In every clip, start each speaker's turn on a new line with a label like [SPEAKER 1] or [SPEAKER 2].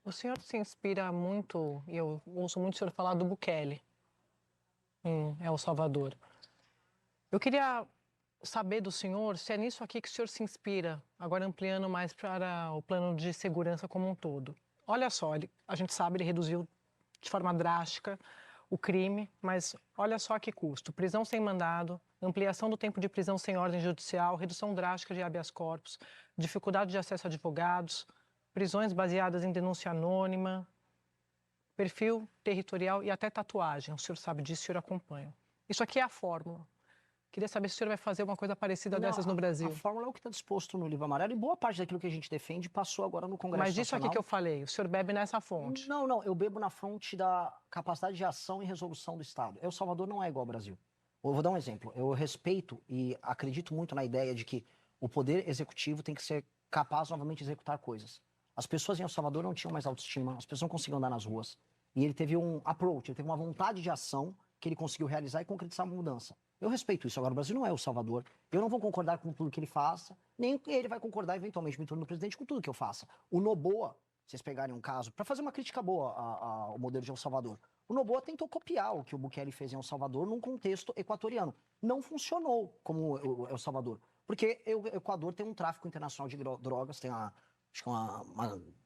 [SPEAKER 1] O senhor se inspira muito, e eu ouço muito o senhor falar do Bukele em El Salvador. Eu queria saber do senhor se é nisso aqui que o senhor se inspira, agora ampliando mais para o plano de segurança como um todo. Olha só, a gente sabe, ele reduziu de forma drástica o crime, mas olha só que custo. Prisão sem mandado, ampliação do tempo de prisão sem ordem judicial, redução drástica de habeas corpus, dificuldade de acesso a advogados, prisões baseadas em denúncia anônima, perfil territorial e até tatuagem. O senhor sabe disso, o senhor acompanha. Isso aqui é a fórmula. Queria saber se o senhor vai fazer uma coisa parecida dessas no Brasil.
[SPEAKER 2] A fórmula é o que está disposto no livro amarelo e boa parte daquilo que a gente defende passou agora no Congresso
[SPEAKER 1] Mas disso
[SPEAKER 2] Nacional.
[SPEAKER 1] aqui que eu falei, o senhor bebe nessa fonte?
[SPEAKER 2] Não, eu bebo na fonte da capacidade de ação e resolução do Estado. El Salvador não é igual ao Brasil. Eu vou dar um exemplo. Eu respeito e acredito muito na ideia de que o poder executivo tem que ser capaz novamente de executar coisas. As pessoas em El Salvador não tinham mais autoestima, as pessoas não conseguiam andar nas ruas. E ele teve um approach, ele teve uma vontade de ação que ele conseguiu realizar e concretizar uma mudança. Eu respeito isso. Agora, o Brasil não é El Salvador. Eu não vou concordar com tudo que ele faça, nem ele vai concordar, eventualmente, me tornando presidente, com tudo que eu faça. O Noboa, se vocês pegarem um caso, para fazer uma crítica boa ao modelo de El Salvador, o Noboa tentou copiar o que o Bukele fez em El Salvador num contexto equatoriano. Não funcionou como o El Salvador. Porque o Equador tem um tráfico internacional de drogas, tem acho que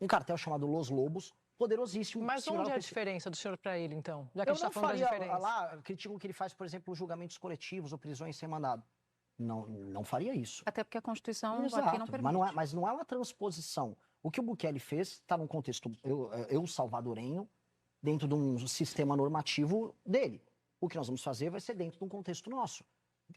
[SPEAKER 2] um cartel chamado Los Lobos, poderosíssimo.
[SPEAKER 1] Mas onde é a diferença do senhor para ele, então? Já que a
[SPEAKER 2] Eu
[SPEAKER 1] gente está
[SPEAKER 2] não
[SPEAKER 1] falando da
[SPEAKER 2] faria,
[SPEAKER 1] diferença.
[SPEAKER 2] lá, criticam que ele faz, por exemplo, julgamentos coletivos ou prisões sem mandado. Não faria isso.
[SPEAKER 3] Até porque a Constituição
[SPEAKER 2] Exato,
[SPEAKER 3] aqui não permite.
[SPEAKER 2] mas não é uma transposição. O que o Bukele fez está num contexto eu salvadorenho, dentro de um sistema normativo dele. O que nós vamos fazer vai ser dentro de um contexto nosso,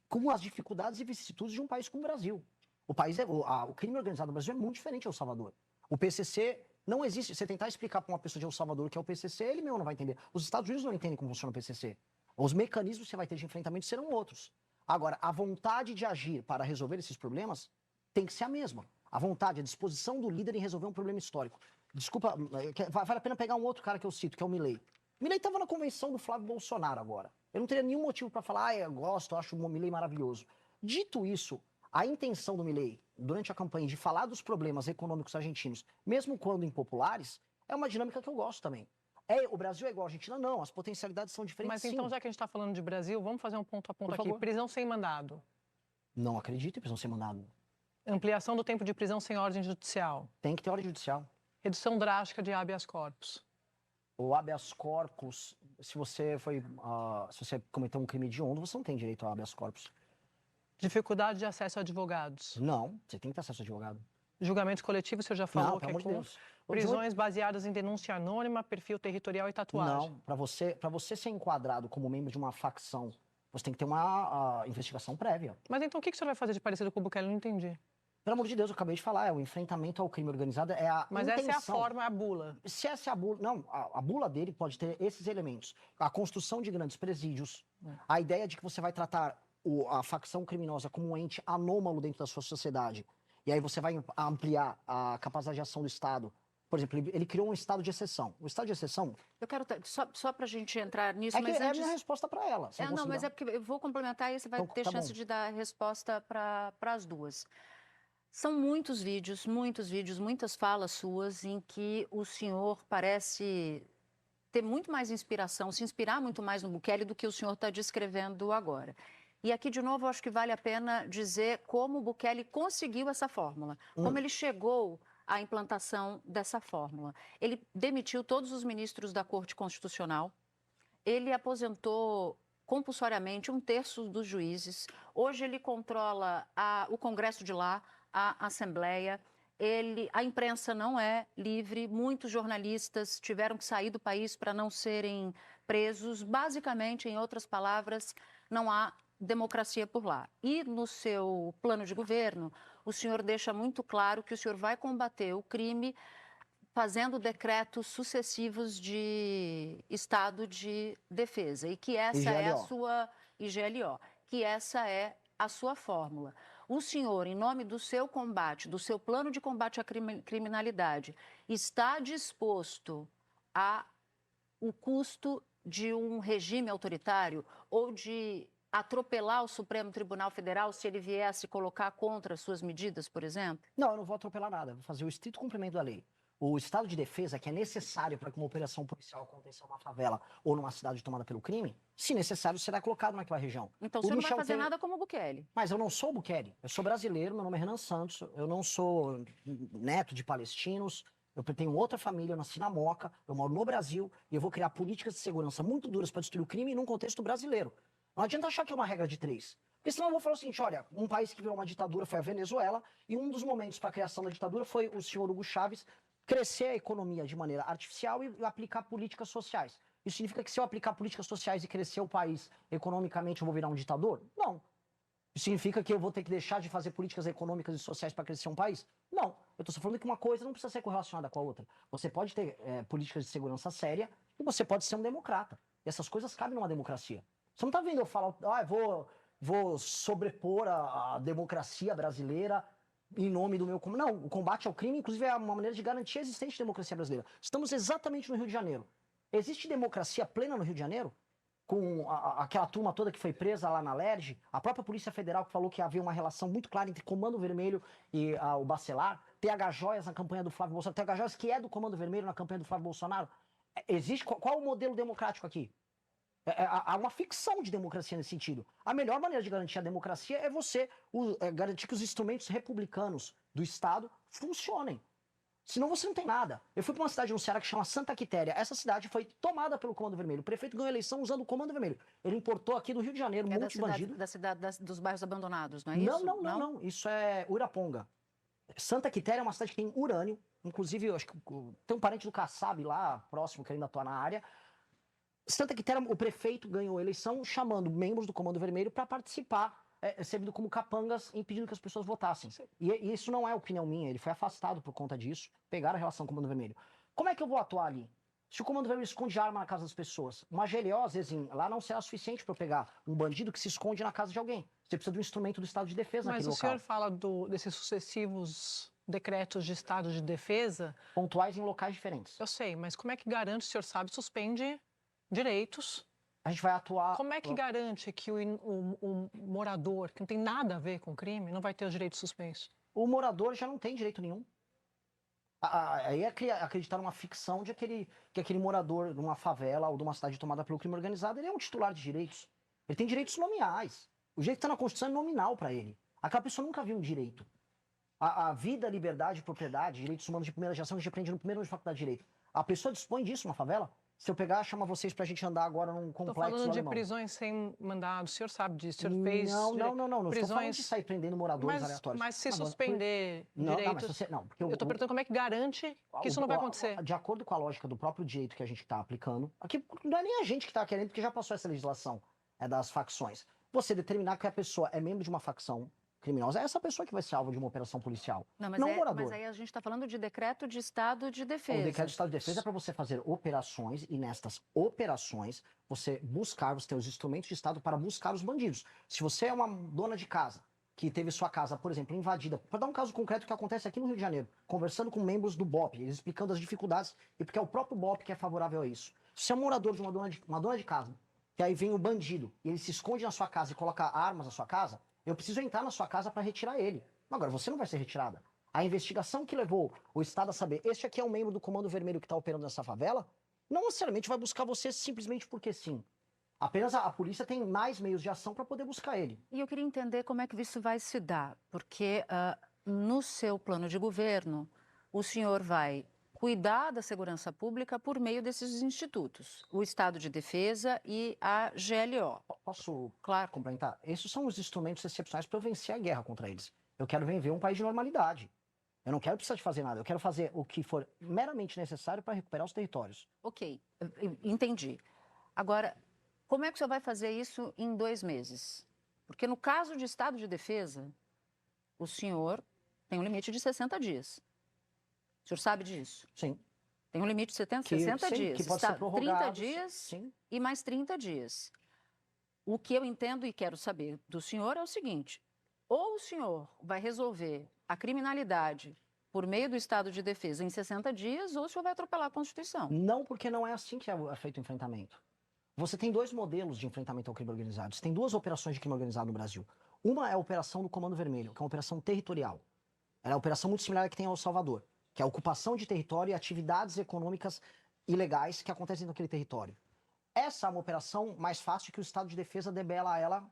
[SPEAKER 2] com as dificuldades e vicissitudes de um país como o Brasil. O crime organizado no Brasil é muito diferente de El Salvador. O PCC não existe. Você tentar explicar para uma pessoa de El Salvador o que é o PCC, ele mesmo não vai entender. Os Estados Unidos não entendem como funciona o PCC. Os mecanismos que você vai ter de enfrentamento serão outros. Agora, a vontade de agir para resolver esses problemas tem que ser a mesma. A vontade, a disposição do líder em resolver um problema histórico. Desculpa, vale a pena pegar um outro cara que eu cito, que é o Milei. Milei estava na convenção do Flávio Bolsonaro agora. Eu não teria nenhum motivo para falar, eu gosto, eu acho o Milei maravilhoso. Dito isso, a intenção do Milei, durante a campanha, de falar dos problemas econômicos argentinos, mesmo quando impopulares, é uma dinâmica que eu gosto também. O Brasil é igual a Argentina? Não, as potencialidades são diferentes.
[SPEAKER 1] Mas então, já que a gente está falando de Brasil, vamos fazer um ponto a ponto
[SPEAKER 2] Por
[SPEAKER 1] aqui.
[SPEAKER 2] favor.
[SPEAKER 1] Prisão sem mandado.
[SPEAKER 2] Não acredito em prisão sem mandado.
[SPEAKER 1] Ampliação do tempo de prisão sem ordem judicial.
[SPEAKER 2] Tem que ter ordem judicial.
[SPEAKER 1] Redução drástica de habeas corpus.
[SPEAKER 2] O habeas corpus, se você cometeu um crime hediondo, você não tem direito ao habeas corpus.
[SPEAKER 1] Dificuldade de acesso a advogados.
[SPEAKER 2] Não, você tem que ter acesso a advogado.
[SPEAKER 1] Julgamentos coletivos, o senhor já falou
[SPEAKER 2] Não,
[SPEAKER 1] que
[SPEAKER 2] pelo
[SPEAKER 1] é
[SPEAKER 2] amor de
[SPEAKER 1] com
[SPEAKER 2] Deus.
[SPEAKER 1] prisões baseadas em denúncia anônima, perfil territorial e tatuagem.
[SPEAKER 2] Não, para você ser enquadrado como membro de uma facção, você tem que ter uma investigação prévia.
[SPEAKER 1] Mas então o que o senhor vai fazer de parecido com o Bukele? Eu não entendi.
[SPEAKER 2] Pelo amor de Deus, eu acabei de falar, o enfrentamento ao crime organizado é a
[SPEAKER 1] Mas
[SPEAKER 2] intenção.
[SPEAKER 1] essa é a forma, é a bula.
[SPEAKER 2] Se essa é a bula... Não, a bula dele pode ter esses elementos. A construção de grandes presídios, a ideia de que você vai tratar a facção criminosa como um ente anômalo dentro da sua sociedade. E aí você vai ampliar a capacidade de ação do Estado. Por exemplo, ele criou um estado de exceção. O estado de exceção...
[SPEAKER 3] Eu quero, só para a gente entrar nisso,
[SPEAKER 2] mas
[SPEAKER 3] antes...
[SPEAKER 2] é a minha resposta para ela.
[SPEAKER 3] Não, mas é porque eu vou complementar e você vai
[SPEAKER 2] Então,
[SPEAKER 3] ter
[SPEAKER 2] tá
[SPEAKER 3] chance
[SPEAKER 2] bom.
[SPEAKER 3] de dar resposta para as duas. São muitos vídeos, muitas falas suas em que o senhor parece ter muito mais inspiração, se inspirar muito mais no Bukele do que o senhor está descrevendo agora. E aqui, de novo, eu acho que vale a pena dizer como o Bukele conseguiu essa fórmula, como ele chegou à implantação dessa fórmula. Ele demitiu todos os ministros da Corte Constitucional, ele aposentou compulsoriamente 1/3 dos juízes, hoje ele controla o Congresso de lá, a Assembleia, a imprensa não é livre, muitos jornalistas tiveram que sair do país para não serem presos, basicamente, em outras palavras, não há democracia por lá. E no seu plano de governo, o senhor deixa muito claro que o senhor vai combater o crime fazendo decretos sucessivos de estado de defesa e que essa é a sua IGLO, que essa é a sua fórmula. O senhor, em nome do seu combate, do seu plano de combate à criminalidade, está disposto a o custo de um regime autoritário ou de atropelar o Supremo Tribunal Federal se ele viesse colocar contra as suas medidas, por exemplo?
[SPEAKER 2] Não, eu não vou atropelar nada, vou fazer o estrito cumprimento da lei. O estado de defesa, que é necessário para que uma operação policial aconteça em uma favela ou numa cidade tomada pelo crime, se necessário, será colocado naquela região.
[SPEAKER 3] Então
[SPEAKER 2] O
[SPEAKER 3] você não vai
[SPEAKER 2] Michel
[SPEAKER 3] fazer
[SPEAKER 2] Temer-
[SPEAKER 3] nada como o Bukele.
[SPEAKER 2] Mas eu não sou o Bukele, eu sou brasileiro, meu nome é Renan Santos, eu não sou neto de palestinos, eu tenho outra família, eu nasci na Moca, eu moro no Brasil e eu vou criar políticas de segurança muito duras para destruir o crime num contexto brasileiro. Não adianta achar que é uma regra de 3. Porque senão eu vou falar o seguinte, olha, um país que virou uma ditadura foi a Venezuela e um dos momentos para a criação da ditadura foi o senhor Hugo Chávez crescer a economia de maneira artificial e aplicar políticas sociais. Isso significa que se eu aplicar políticas sociais e crescer o país economicamente, eu vou virar um ditador? Não. Isso significa que eu vou ter que deixar de fazer políticas econômicas e sociais para crescer um país? Não. Eu estou só falando que uma coisa não precisa ser correlacionada com a outra. Você pode ter políticas de segurança séria e você pode ser um democrata. E essas coisas cabem numa democracia. Você não está vendo eu falar, vou sobrepor a democracia brasileira em nome do meu... Não, o combate ao crime, inclusive, é uma maneira de garantir a existência da democracia brasileira. Estamos exatamente no Rio de Janeiro. Existe democracia plena no Rio de Janeiro? Com aquela turma toda que foi presa lá na LERJ, a própria Polícia Federal que falou que havia uma relação muito clara entre Comando Vermelho e o Bacelar, TH Joias na campanha do Flávio Bolsonaro, TH Joias que é do Comando Vermelho na campanha do Flávio Bolsonaro. Existe, qual é o modelo democrático aqui? Há uma ficção de democracia nesse sentido. A melhor maneira de garantir a democracia é você garantir que os instrumentos republicanos do Estado funcionem. Senão você não tem nada. Eu fui para uma cidade no Ceará que chama Santa Quitéria. Essa cidade foi tomada pelo Comando Vermelho. O prefeito ganhou a eleição usando o Comando Vermelho. Ele importou aqui do Rio de Janeiro um monte de bandido.
[SPEAKER 3] Da cidade dos bairros abandonados, não é isso?
[SPEAKER 2] Não. Isso é Uraponga. Santa Quitéria é uma cidade que tem urânio. Inclusive, eu acho que tem um parente do Kassab lá, próximo, que ainda atua na área. Santa Quitéria, o prefeito ganhou a eleição chamando membros do Comando Vermelho para participar, servindo como capangas, impedindo que as pessoas votassem. E isso não é opinião minha, ele foi afastado por conta disso, pegaram a relação com o Comando Vermelho. Como é que eu vou atuar ali? Se o Comando Vermelho esconde arma na casa das pessoas, uma GLO, às vezes, lá não será suficiente para eu pegar um bandido que se esconde na casa de alguém. Você precisa de um instrumento do Estado de Defesa naquele local.
[SPEAKER 1] Mas o senhor fala desses sucessivos decretos de Estado de Defesa...
[SPEAKER 2] Pontuais em locais diferentes.
[SPEAKER 1] Eu sei, mas como é que garante, o senhor sabe, suspende direitos?
[SPEAKER 2] A gente vai atuar...
[SPEAKER 1] Como é que garante que o morador, que não tem nada a ver com o crime, não vai ter os direitos suspensos?
[SPEAKER 2] O morador já não tem direito nenhum. Aí é acreditar numa ficção de que aquele morador de uma favela ou de uma cidade tomada pelo crime organizado, ele é um titular de direitos. Ele tem direitos nominais. O direito que está na Constituição é nominal para ele. Aquela pessoa nunca viu um direito. A vida, a liberdade, propriedade, direitos humanos de primeira geração, a gente aprende no primeiro ano de faculdade de direito. A pessoa dispõe disso na favela? Se eu pegar, chama vocês pra gente andar agora num complexo
[SPEAKER 1] alemão. Tô falando de
[SPEAKER 2] alemão.
[SPEAKER 1] Prisões sem mandado, o senhor sabe disso, o senhor fez...
[SPEAKER 2] Não
[SPEAKER 1] prisões...
[SPEAKER 2] estou falando de sair prendendo moradores aleatórios.
[SPEAKER 1] Mas se suspender direitos...
[SPEAKER 2] Porque
[SPEAKER 1] eu tô perguntando como é que garante que isso não vai acontecer.
[SPEAKER 2] De acordo com a lógica do próprio direito que a gente está aplicando, aqui não é nem a gente que está querendo, porque já passou essa legislação das facções. Você determinar que a pessoa é membro de uma facção criminosa, é essa pessoa que vai ser alvo de uma operação policial, não o morador.
[SPEAKER 3] Mas aí a gente está falando de decreto de Estado de Defesa.
[SPEAKER 2] O decreto de Estado de Defesa é para você fazer operações e nestas operações você ter os instrumentos de Estado para buscar os bandidos. Se você é uma dona de casa que teve sua casa, por exemplo, invadida, para dar um caso concreto que acontece aqui no Rio de Janeiro, conversando com membros do BOP, eles explicando as dificuldades e porque é o próprio BOP que é favorável a isso. Se você é um morador de uma dona de casa, que aí vem o bandido e ele se esconde na sua casa e coloca armas na sua casa, eu preciso entrar na sua casa para retirar ele. Agora, você não vai ser retirada. A investigação que levou o Estado a saber, este aqui é um membro do Comando Vermelho que está operando nessa favela, não necessariamente vai buscar você simplesmente porque sim. Apenas a polícia tem mais meios de ação para poder buscar ele.
[SPEAKER 3] E eu queria entender como é que isso vai se dar, porque no seu plano de governo, o senhor vai cuidar da segurança pública por meio desses institutos, o Estado de Defesa e a GLO.
[SPEAKER 2] Posso
[SPEAKER 3] Claro.
[SPEAKER 2] complementar? Esses são os instrumentos excepcionais para eu vencer a guerra contra eles. Eu quero viver um país de normalidade. Eu não quero precisar de fazer nada. Eu quero fazer o que for meramente necessário para recuperar os territórios.
[SPEAKER 3] Ok, entendi. Agora, como é que o senhor vai fazer isso em 2 meses? Porque no caso de Estado de Defesa, o senhor tem um limite de 60 dias. O senhor sabe disso?
[SPEAKER 2] Sim.
[SPEAKER 3] Tem um limite de 60
[SPEAKER 2] sim,
[SPEAKER 3] dias.
[SPEAKER 2] Que pode ser prorrogado.
[SPEAKER 3] 30 dias
[SPEAKER 2] sim.
[SPEAKER 3] E mais 30 dias. O que eu entendo e quero saber do senhor é o seguinte: ou o senhor vai resolver a criminalidade por meio do Estado de Defesa em 60 dias, ou o senhor vai atropelar a Constituição.
[SPEAKER 2] Não, porque não é assim que é feito o enfrentamento. Você tem 2 modelos de enfrentamento ao crime organizado. Você tem 2 operações de crime organizado no Brasil. Uma é a operação do Comando Vermelho, que é uma operação territorial. Ela é uma operação muito similar à que tem em El Salvador. que é a ocupação de território e atividades econômicas ilegais que acontecem naquele território. Essa é uma operação mais fácil que o Estado de Defesa debela ela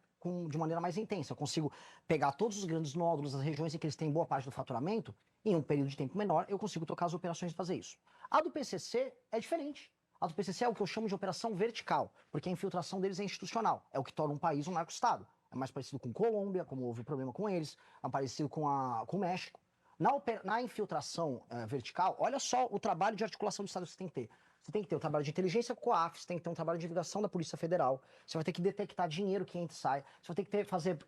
[SPEAKER 2] de maneira mais intensa. Eu consigo pegar todos os grandes nódulos, as regiões em que eles têm boa parte do faturamento, em um período de tempo menor, eu consigo tocar as operações e fazer isso. A do PCC é diferente. A do PCC é o que eu chamo de operação vertical, porque a infiltração deles é institucional. É o que torna um país um narco-estado. É mais parecido com Colômbia, como houve problema com eles, é parecido com o México. Na infiltração vertical, olha só o trabalho de articulação do Estado que você tem que ter. Você tem que ter o trabalho de inteligência com a COAF, você tem que ter um trabalho de divulgação da Polícia Federal, você vai ter que detectar dinheiro que entra e sai, você vai ter que fazer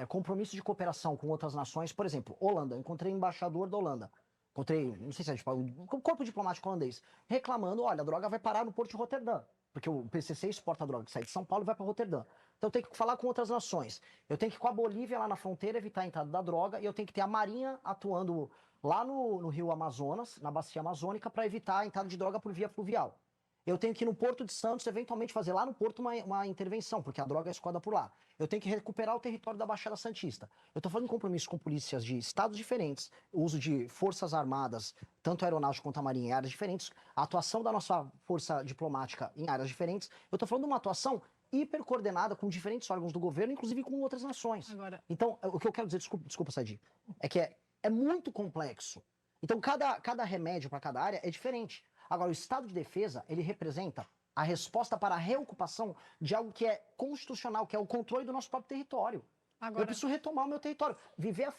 [SPEAKER 2] compromisso de cooperação com outras nações. Por exemplo, Holanda, eu encontrei o embaixador da Holanda, encontrei, não sei se é tipo, um corpo diplomático holandês, reclamando, olha, a droga vai parar no porto de Roterdã, porque o PCC exporta a droga que sai de São Paulo e vai para Roterdã. Então eu tenho que falar com outras nações. Eu tenho que ir com a Bolívia lá na fronteira, evitar a entrada da droga, e eu tenho que ter a Marinha atuando lá no rio Amazonas, na bacia amazônica, para evitar a entrada de droga por via fluvial. Eu tenho que ir no Porto de Santos, eventualmente fazer lá no Porto uma intervenção, porque a droga é escoada por lá. Eu tenho que recuperar o território da Baixada Santista. Eu estou fazendo compromisso com polícias de estados diferentes, o uso de forças armadas, tanto a aeronáutica quanto a marinha, em áreas diferentes, a atuação da nossa força diplomática em áreas diferentes. Eu estou falando de uma atuação hipercoordenada com diferentes órgãos do governo, inclusive com outras nações. Agora... Então, o que eu quero dizer, desculpa Sadi, é que é muito complexo. Então, cada remédio para cada área é diferente. Agora, o Estado de Defesa, ele representa a resposta para a reocupação de algo que é constitucional, que é o controle do nosso próprio território. Agora... Eu preciso retomar o meu território. Viver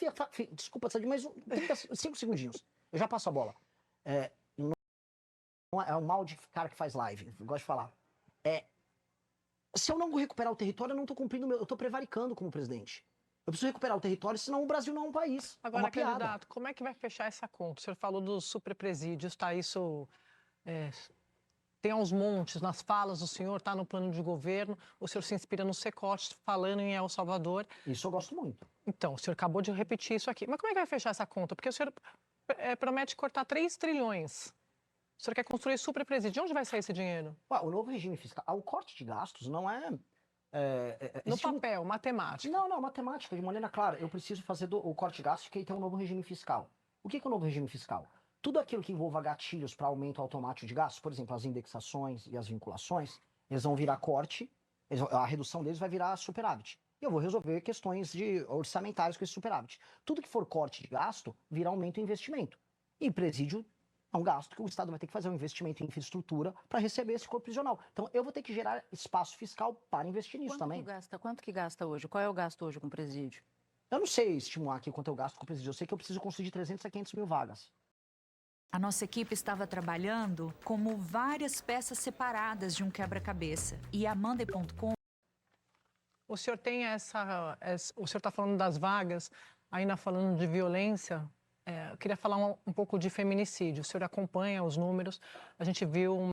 [SPEAKER 2] Desculpa, Sadi, mas 5 segundinhos. Eu já passo a bola. É um mal de cara que faz live, eu gosto de falar. Se eu não recuperar o território, eu não estou cumprindo eu estou prevaricando como presidente. Eu preciso recuperar o território, senão o Brasil não é um país.
[SPEAKER 1] Agora, candidato, como é que vai fechar essa conta? O senhor falou dos superpresídios, tá? Isso tem aos montes, nas falas do senhor, está no plano de governo. O senhor se inspira no Secote, falando em El Salvador.
[SPEAKER 2] Isso eu gosto muito.
[SPEAKER 1] Então, o senhor acabou de repetir isso aqui. Mas como é que vai fechar essa conta? Porque o senhor promete cortar 3 trilhões. O senhor quer construir superpresídio. De onde vai sair esse dinheiro?
[SPEAKER 2] O novo regime fiscal, o corte de gastos não é...
[SPEAKER 1] no papel, matemática.
[SPEAKER 2] Não, matemática, de maneira clara. Eu preciso fazer o corte de gastos porque tem um novo regime fiscal. O que é o novo regime fiscal? Tudo aquilo que envolva gatilhos para aumento automático de gastos, por exemplo, as indexações e as vinculações, eles vão virar corte, a redução deles vai virar superávit. E eu vou resolver questões orçamentárias com esse superávit. Tudo que for corte de gasto, vira aumento em investimento. E presídio é um gasto que o Estado vai ter que fazer um investimento em infraestrutura para receber esse corpo prisional. Então, eu vou ter que gerar espaço fiscal para investir nisso também.
[SPEAKER 3] Quanto que gasta hoje? Qual é o gasto hoje com presídio?
[SPEAKER 2] Eu não sei estimular aqui quanto eu gasto com presídio. Eu sei que eu preciso construir de 300 a 500 mil vagas.
[SPEAKER 4] A nossa equipe estava trabalhando como várias peças separadas de um quebra-cabeça. E a Monday.com...
[SPEAKER 1] O senhor tem o senhor está falando das vagas, ainda falando de violência... eu queria falar um pouco de feminicídio. O senhor acompanha os números. A gente viu